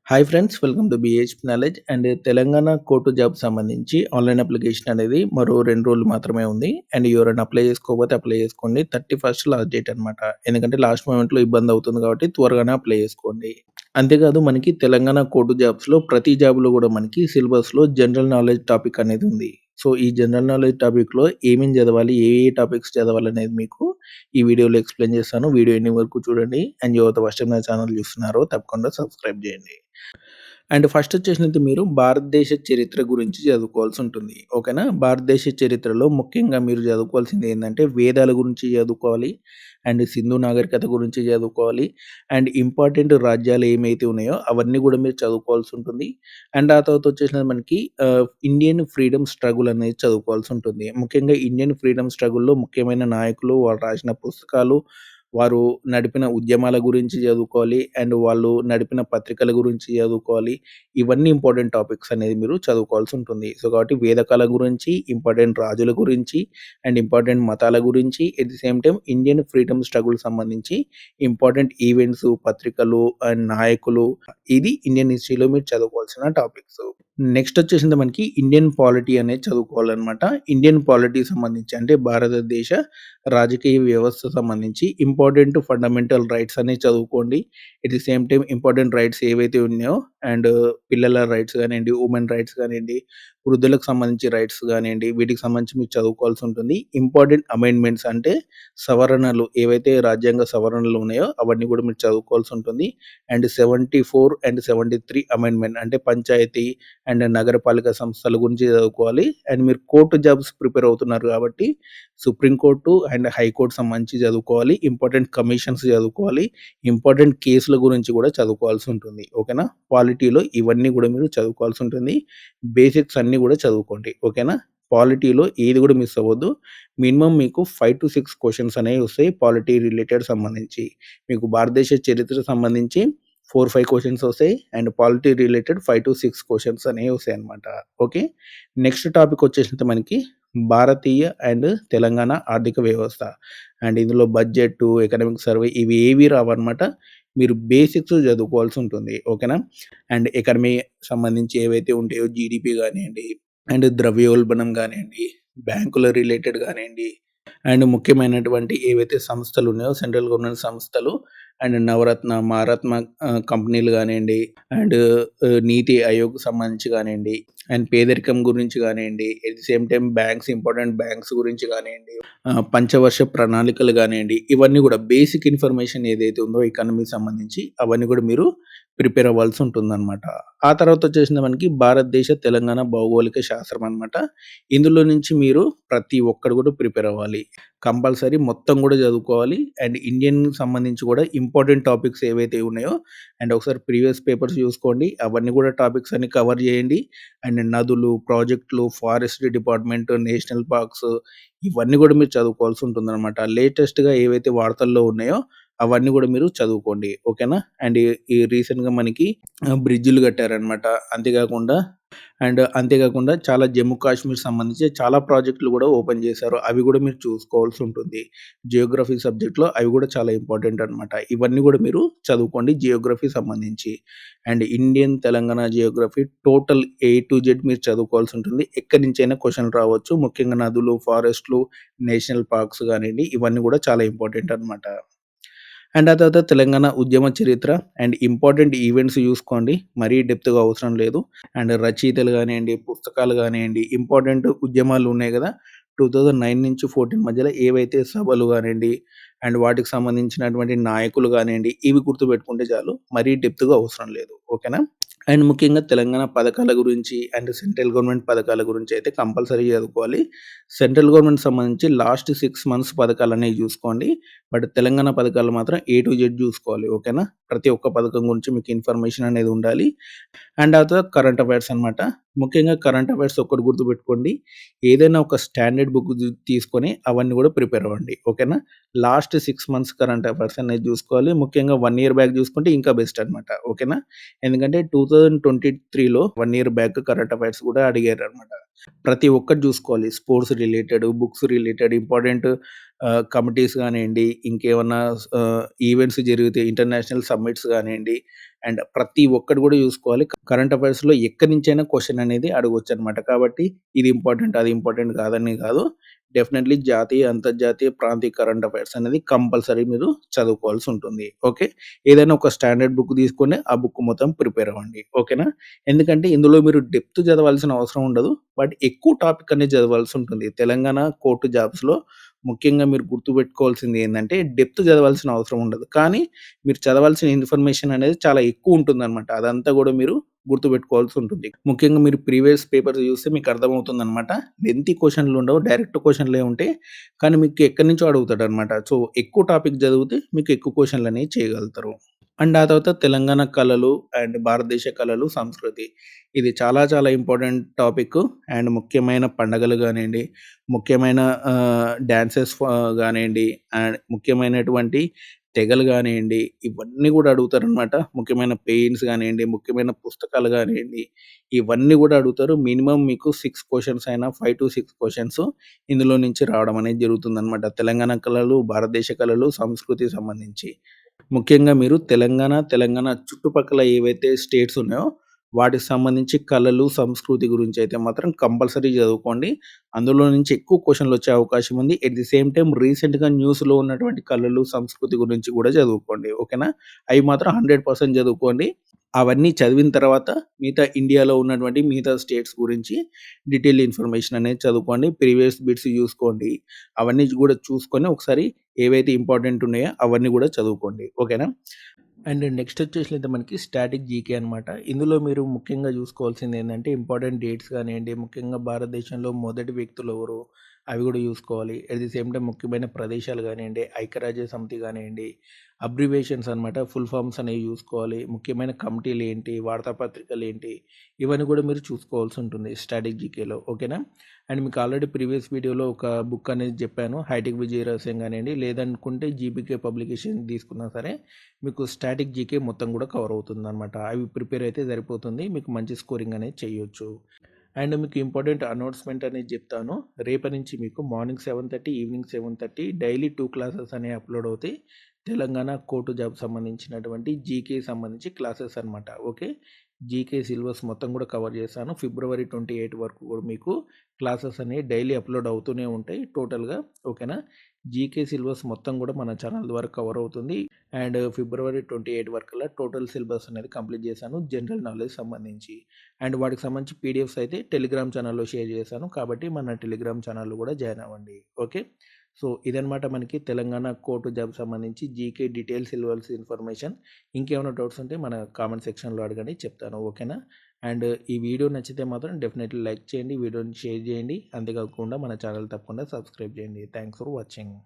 Hi friends, welcome to బీహెచ్‌పీ knowledge. And Telangana court job సంబంధించి online application అనేది మరో 2 రోజులు మాత్రమే ఉంది. అండ్ ఎవరైనా అప్లై చేసుకోకపోతే అప్లై చేసుకోండి. 31 లాస్ట్ డేట్ అనమాట. ఎందుకంటే లాస్ట్ మొమెంట్‌లో ఇబ్బంది అవుతుంది కాబట్టి త్వరగానే అప్లై చేసుకోండి. అంతేకాదు మనకి తెలంగాణ కోర్టు జాబ్స్‌లో ప్రతి జాబ్‌లో కూడా మనకి సిలబస్‌లో జనరల్ నాలెడ్జ్ టాపిక్ అనేది ఉంది. సో, ఈ జనరల్ నాలెడ్జ్ టాపిక్‌లో ఏమేం చదవాలి, ఏ ఏ టాపిక్స్ చదవాలనేది మీకు ఈ వీడియోలో ఎక్స్‌ప్లెయిన్ చేస్తాను. వీడియో ఎండింగ్ వరకు చూడండి. అండ్ ఎవరైతే ఫస్ట్ టైమ్ నా ఛానల్ చూస్తున్నారో తప్పకుండా సబ్స్క్రైబ్ చేయండి. అండ్ ఫస్ట్ వచ్చేసినైతే మీరు భారతదేశ చరిత్ర గురించి చదువుకోవాల్సి ఉంటుంది. ఓకేనా? భారతదేశ చరిత్రలో ముఖ్యంగా మీరు చదువుకోవాల్సింది ఏందంటే వేదాల గురించి చదువుకోవాలి. అండ్ సింధు నాగరికత గురించి చదువుకోవాలి. అండ్ ఇంపార్టెంట్ రాజ్యాలు ఏమైతే ఉన్నాయో అవన్నీ కూడా మీరు చదువుకోవాల్సి ఉంటుంది. అండ్ ఆ తర్వాత వచ్చేసినది మనకి ఇండియన్ ఫ్రీడమ్ స్ట్రగుల్ అనేది చదువుకోవాల్సి ఉంటుంది. ముఖ్యంగా ఇండియన్ ఫ్రీడమ్ స్ట్రగుల్‌లో ముఖ్యమైన నాయకులు, వాళ్ళు రాసిన పుస్తకాలు, వారు నడిపిన ఉద్యమాల గురించి చదువుకోవాలి. అండ్ వాళ్ళు నడిపిన పత్రికల గురించి చదువుకోవాలి. ఇవన్నీ ఇంపార్టెంట్ టాపిక్స్ అనేది మీరు చదువుకోవాల్సి ఉంటుంది. సో, కాబట్టి వేదకాల గురించి, ఇంపార్టెంట్ రాజుల గురించి, అండ్ ఇంపార్టెంట్ మతాల గురించి, at the same time Indian freedom struggle సంబంధించి ఇంపార్టెంట్ ఈవెంట్స్, పత్రికలు అండ్ నాయకులు, ఇది ఇండియన్ హిస్టరీలో మీరు చదువుకోవాల్సిన టాపిక్స్. నెక్స్ట్ వచ్చేసింది మనకి ఇండియన్ పాలిటీ అనేది చదువుకోవాలనమాట. ఇండియన్ పాలిటీ సంబంధించి అంటే భారతదేశ రాజకీయ వ్యవస్థ సంబంధించి ఇంపార్టెంట్ ఫండమెంటల్ రైట్స్ అనేవి చదువుకోండి. At the same time important rights ఏవైతే ఉన్నాయో అండ్ పిల్లల రైట్స్ గానియండి, వుమెన్ రైట్స్ గానియండి, వృద్ధులకు సంబంధించి రైట్స్ గానియండి, వీటికి సంబంధించి మీరు చదువుకోవాల్సి ఉంటుంది. ఇంపార్టెంట్ అమెండ్మెంట్స్ అంటే సవరణలు ఏవైతే రాజ్యాంగ సవరణలు ఉన్నాయో అవన్నీ కూడా మీరు చదువుకోవాల్సి ఉంటుంది. అండ్ 74 అండ్ 73 అమెండ్మెంట్ అంటే పంచాయతీ అండ్ నగరపాలిక సంస్థల గురించి చదువుకోవాలి. అండ్ మీరు కోర్టు జాబ్స్ ప్రిపేర్ అవుతున్నారు కాబట్టి సుప్రీం కోర్టు అండ్ హైకోర్టు సంబంధించి చదువుకోవాలి. ఇంపార్టెంట్ కమిషన్స్ చదువుకోవాలి. ఇంపార్టెంట్ కేసుల గురించి కూడా చదువుకోవాల్సి ఉంటుంది. ఓకేనా? పాలిటీలో ఇవన్నీ కూడా మీరు చదువుకోవాల్సి ఉంటుంది. బేసిక్స్ అన్నీ కూడా చదువుకోండి. ఓకేనా? పాలిటీలో ఏది కూడా మిస్ అవ్వద్దు. మినిమమ్ మీకు 5-6 క్వెషన్స్ అనేవి వస్తాయి పాలిటీ రిలేటెడ్ సంబంధించి. మీకు భారతదేశ చరిత్ర సంబంధించి 4, 5 క్వెషన్స్ వస్తాయి. అండ్ పాలిటీ రిలేటెడ్ 5-6 క్వెషన్స్ అనేవి వస్తాయన్నమాట. ఓకే. నెక్స్ట్ టాపిక్ వచ్చేసి మనకి భారతీయ అండ్ తెలంగాణ ఆర్థిక వ్యవస్థ. అండ్ ఇందులో బడ్జెట్, ఎకనామిక్ సర్వే ఇవి ఏవి రావన్నమాట. మీరు బేసిక్స్ చదువుకోవాల్సి ఉంటుంది. ఓకేనా? అండ్ ఎకానమీ సంబంధించి ఏవైతే ఉంటాయో జీడీపీ గానియండి, అండ్ ద్రవ్యోల్బణం గానియండి, బ్యాంకుల రిలేటెడ్ గానియండి, అండ్ ముఖ్యమైనటువంటి ఏవైతే సంస్థలు ఉన్నాయో సెంట్రల్ గవర్నమెంట్ సంస్థలు అండ్ నవరత్న, మహారత్న కంపెనీలు గానియండి, అండ్ నీతి ఆయోగ్ సంబంధించి గానియండి, అండ్ పేదరికం గురించి గానియండి, at the same time banks, important banks గురించి గానియండి, పంచవర్ష ప్రణాళికలు గానియండి, ఇవన్నీ కూడా బేసిక్ ఇన్ఫర్మేషన్ ఏదైతే ఉందో ఎకానమీకి సంబంధించి అవన్నీ కూడా మీరు ప్రిపేర్ అవ్వాల్సి ఉంటుందన్నమాట. ఆ తర్వాత వచ్చేసింది మనకి భారతదేశ, తెలంగాణ భౌగోళిక శాస్త్రం అన్నమాట. ఇందులో నుంచి మీరు ప్రతి ఒక్కరు కూడా ప్రిపేర్ అవ్వాలి. కంపల్సరీ మొత్తం కూడా చదువుకోవాలి. అండ్ ఇండియన్ సంబంధించి కూడా ఇంపార్టెంట్ టాపిక్స్ ఏవైతే ఉన్నాయో అండ్ ఒకసారి ప్రీవియస్ పేపర్స్ చూసుకోండి. అవన్నీ కూడా టాపిక్స్ అన్ని కవర్ చేయండి. అండ్ నదులు, ప్రాజెక్టులు, ఫారెస్ట్రీ డిపార్ట్మెంట్, నేషనల్ పార్క్స్ ఇవన్నీ కూడా మీరు చదువుకోవాల్సి ఉంటుందన్నమాట. లేటెస్ట్‌గా ఏవైతే వార్తల్లో ఉన్నాయో అవన్నీ కూడా మీరు చదువుకోండి. ఓకేనా? అండ్ ఈ రీసెంట్‌గా మనకి బ్రిడ్జిలు కట్టారనమాట. అంతేకాకుండా చాలా జమ్మూ కాశ్మీర్ సంబంధించి చాలా ప్రాజెక్టులు కూడా ఓపెన్ చేశారు. అవి కూడా మీరు చూసుకోవాల్సి ఉంటుంది. జియోగ్రఫీ సబ్జెక్ట్‌లో అవి కూడా చాలా ఇంపార్టెంట్ అనమాట. ఇవన్నీ కూడా మీరు చదువుకోండి జియోగ్రఫీ సంబంధించి. And Indian, Telangana Geography total A to Z మీరు చదువుకోవాల్సి ఉంటుంది. ఎక్కడి నుంచైనా క్వెషన్‌లు రావచ్చు. ముఖ్యంగా నదులు, ఫారెస్ట్‌లు, నేషనల్ పార్క్స్ కానియండి ఇవన్నీ కూడా చాలా ఇంపార్టెంట్ అనమాట. అండ్ ఆ తర్వాత తెలంగాణ ఉద్యమ చరిత్ర అండ్ ఇంపార్టెంట్ ఈవెంట్స్ చూసుకోండి. మరీ డెప్త్‌గా అవసరం లేదు. అండ్ రచయితలు గానియండి, పుస్తకాలు గానియండి, ఇంపార్టెంట్ ఉద్యమాలు ఉన్నాయి గదా! 2009 నుంచి 14 మధ్యలో ఏవైతే సభలు గానియండి, అండ్ వాటికి సంబంధించినటువంటి నాయకులు గానియండి, ఇవి గుర్తుపెట్టుకుంటే చాలు. మరీ డెప్త్‌గా అవసరం లేదు. ఓకేనా? అండ్ ముఖ్యంగా తెలంగాణ పథకాల గురించి అండ్ సెంట్రల్ గవర్నమెంట్ పథకాల గురించి అయితే కంపల్సరీ చదువుకోవాలి. సెంట్రల్ గవర్నమెంట్ సంబంధించి లాస్ట్ 6 మంత్స్ పథకాలనేవి చూసుకోండి. బట్ తెలంగాణ పథకాలు మాత్రం ఏ టు జెడ్ చూసుకోవాలి. ఓకేనా? ప్రతి ఒక్క పథకం గురించి మీకు ఇన్ఫర్మేషన్ అనేది ఉండాలి. అండ్ ఆ తర్వాత కరెంట్ అఫైర్స్ అనమాట. ముఖ్యంగా కరెంట్ అఫైర్స్ ఒక్కటి గుర్తుపెట్టుకోండి. ఏదైనా ఒక స్టాండర్డ్ బుక్ తీసుకొని అవన్నీ కూడా ప్రిపేర్ అవ్వండి. ఓకేనా? లాస్ట్ 6 మంత్స్ కరెంట్ అఫైర్స్ అనేది చూసుకోవాలి. ముఖ్యంగా 1 ఇయర్ బ్యాక్ చూసుకుంటే ఇంకా బెస్ట్ అనమాట. ఓకేనా? ఎందుకంటే 2023లో 1 ఇయర్ బ్యాక్ కరెంట్ అఫైర్స్ కూడా అడిగారనమాట. ప్రతి ఒక్కటి చూసుకోవాలి. Sports related, books related, important committees గానియండి, ఇంకేమన్నా ఈవెంట్స్ జరిగితే ఇంటర్నేషనల్ సమ్మిట్స్ గానియండి, అండ్ ప్రతి ఒక్కటి కూడా చూసుకోవాలి. కరెంట్ అఫైర్స్‌లో ఎక్కడి నుంచైనా క్వెషన్ అనేది అడగొచ్చనమాట. కాబట్టి ఇది ఇంపార్టెంట్, అది ఇంపార్టెంట్ కాదని కాదు. డెఫినైట్‌లీ జాతీయ, అంతర్జాతీయ, ప్రాంతీయ కరెంట్ అఫైర్స్ అనేది కంపల్సరీ మీరు చదువుకోవాల్సి ఉంటుంది. ఓకే. ఏదైనా ఒక స్టాండర్డ్ బుక్ తీసుకొని ఆ బుక్ మొత్తం ప్రిపేర్ అవ్వండి. ఓకేనా? ఎందుకంటే ఇందులో మీరు డెప్త్ చదవాల్సిన అవసరం ఉండదు. బట్ ఎక్కువ టాపిక్ అనేది చదవాల్సి ఉంటుంది. తెలంగాణ కోర్ట్ జాబ్స్‌లో ముఖ్యంగా మీరు గుర్తుపెట్టుకోవాల్సింది ఏందంటే డెప్త్ చదవాల్సిన అవసరం ఉండదు. కానీ మీరు చదవాల్సిన ఇన్ఫర్మేషన్ అనేది చాలా ఎక్కువ ఉంటుందనమాట. అదంతా కూడా మీరు గుర్తుపెట్టుకోవాల్సి ఉంటుంది. ముఖ్యంగా మీరు ప్రీవియస్ పేపర్స్ చూస్తే మీకు అర్థమవుతుందనమాట. లెంతీ క్వెషన్‌లు ఉండవు. డైరెక్ట్ క్వెషన్‌లే ఉంటాయి. కానీ మీకు ఎక్కడి నుంచో అడుగుతాడనమాట. సో, ఎక్కువ టాపిక్ చదివితే మీకు ఎక్కువ క్వెషన్‌లనేవి చేయగలుగుతారు. అండ్ ఆ తర్వాత తెలంగాణ కళలు అండ్ భారతదేశ కళలు, సంస్కృతి. ఇది చాలా చాలా ఇంపార్టెంట్ టాపిక్. అండ్ ముఖ్యమైన పండగలు గానియండి, ముఖ్యమైన డాన్సెస్ గానియండి, అండ్ ముఖ్యమైనటువంటి తెగలు గానియండి, ఇవన్నీ గూడా అడుగుతారనమాట. ముఖ్యమైన పెయింట్స్ గానియండి, ముఖ్యమైన పుస్తకాలు గానియండి, ఇవన్నీ గూడా అడుగుతారు. మినిమమ్ మీకు 6 క్వెషన్స్ అయినా 5-6 క్వెషన్స్ ఇందులో నుంచి రావడం అనేది జరుగుతుందనమాట. తెలంగాణ కళలు, భారతదేశ కళలు, సంస్కృతికి సంబంధించి. ముఖ్యంగా మీరు తెలంగాణ చుట్టుపక్కల ఏవైతే స్టేట్స్ ఉన్నాయో, వాటికి సంబంధించి కళలు, సంస్కృతి గురించయితే మాత్రం కంపల్సరీ చదువుకోండి. అందులో నుంచి ఎక్కువ క్వెషన్‌లొచ్చే అవకాశం ఉంది. ఎట్ ది సేమ్ టైమ్ రీసెంట్‌గా న్యూస్‌లో ఉన్నటువంటి కళలు, సంస్కృతి గురించి గూడా చదువుకోండి. ఓకేనా? అవి మాత్రం 100% చదువుకోండి. అవన్నీ చదివిన తర్వాత మిగతా ఇండియాలో ఉన్నటువంటి మిగతా స్టేట్స్ గురించి డీటెయిల్ ఇన్ఫర్మేషన్ అనేది చదువుకోండి. ప్రీవియస్ బిట్స్ చూసుకోండి. అవన్నీ గూడా చూసుకొని ఒకసారి ఏవైతే ఇంపార్టెంట్ ఉన్నాయో అవన్నీ గూడా చదువుకోండి. ఓకేనా? అండ్ నెక్స్ట్ వచ్చేసినైతే మనకి స్టాటిక్ జీకే అనమాట. ఇందులో మీరు ముఖ్యంగా చూసుకోవాల్సింది ఏందంటే ఇంపార్టెంట్ డేట్స్ కానియండి, ముఖ్యంగా భారతదేశంలో మొదటి వ్యక్తులు ఎవరు, అవి కూడా చూసుకోవాలి. అట్ ది సేమ్ టైమ్ ముఖ్యమైన ప్రదేశాలు కానియండి, ఐక్యరాజ్య సమితి కానియండి, అబ్రివేషన్స్ అనమాట, ఫుల్ ఫార్మ్స్ అనేవి చూసుకోవాలి. ముఖ్యమైన కమిటీలు ఏంటి, వార్తాపత్రికలు ఏంటి, ఇవన్నీ కూడా మీరు చూసుకోవాల్సి ఉంటుంది స్టాటిక్ జీకేలో. ఓకేనా? అండ్ మీకు ఆల్రెడీ ప్రీవియస్ వీడియోలో ఒక బుక్ అనేది చెప్పాను. హైటెక్ విజయ రహస్యం కానియండి, లేదనుకుంటే జీపీకే పబ్లికేషన్ తీసుకున్నా సరే మీకు స్టాటిక్ జీకే మొత్తం కూడా కవర్ అవుతుందనమాట. అవి ప్రిపేర్ అయితే సరిపోతుంది. మీకు మంచి స్కోరింగ్ అనేది చేయొచ్చు. అండ్ మీకు ఇంపార్టెంట్ అనౌన్స్‌మెంట్ అనేది చెప్తాను. రేపటి నుంచి మీకు మార్నింగ్ 7:30, ఈవినింగ్ 7:30 డైలీ 2 క్లాసెస్ అనేవి అప్‌లోడ్ అవుతాయి. తెలంగాణ కోర్ట్ జాబ్ సంబంధించినటువంటి జీకే సంబంధించి క్లాసెస్ అనమాట. ఓకే. జీకే సిలబస్ మొత్తం కూడా కవర్ చేశాను. ఫిబ్రవరి 28 వరకు కూడా మీకు క్లాసెస్ అనేవి డైలీ అప్‌లోడ్ అవుతూనే ఉంటాయి టోటల్‌గా. ఓకేనా? జీకే సిలబస్ మొత్తం కూడా మన ఛానల్ ద్వారా కవర్ అవుతుంది. అండ్ ఫిబ్రవరి 28 వరకల్లా టోటల్ సిలబస్ అనేది కంప్లీట్ చేశాను జనరల్ నాలెడ్జ్ సంబంధించి. అండ్ వాటికి సంబంధించి పీడిఎఫ్స్ అయితే టెలిగ్రామ్ ఛానల్‌లో షేర్ చేశాను. కాబట్టి మన టెలిగ్రామ్ ఛానల్‌లో కూడా జాయిన్ అవ్వండి. ఓకే. సో, ఇదనమాట మనకి తెలంగాణ కోర్ట్ జాబ్ సంబంధించి జీకే డీటెయిల్స్ ఇవ్వాల్సిన ఇన్ఫర్మేషన్. ఇంకేమైనా డౌట్స్ ఉంటే మన కామెంట్ సెక్షన్‌లో అడగండి చెప్తాను. ఓకేనా? అండ్ ఈ వీడియో నచ్చితే మాత్రం డెఫినెట్‌లీ లైక్ చేయండి. వీడియోని షేర్ చేయండి. అంతేకాకుండా మన ఛానల్ తప్పకుండా సబ్స్క్రైబ్ చేయండి. Thanks for watching.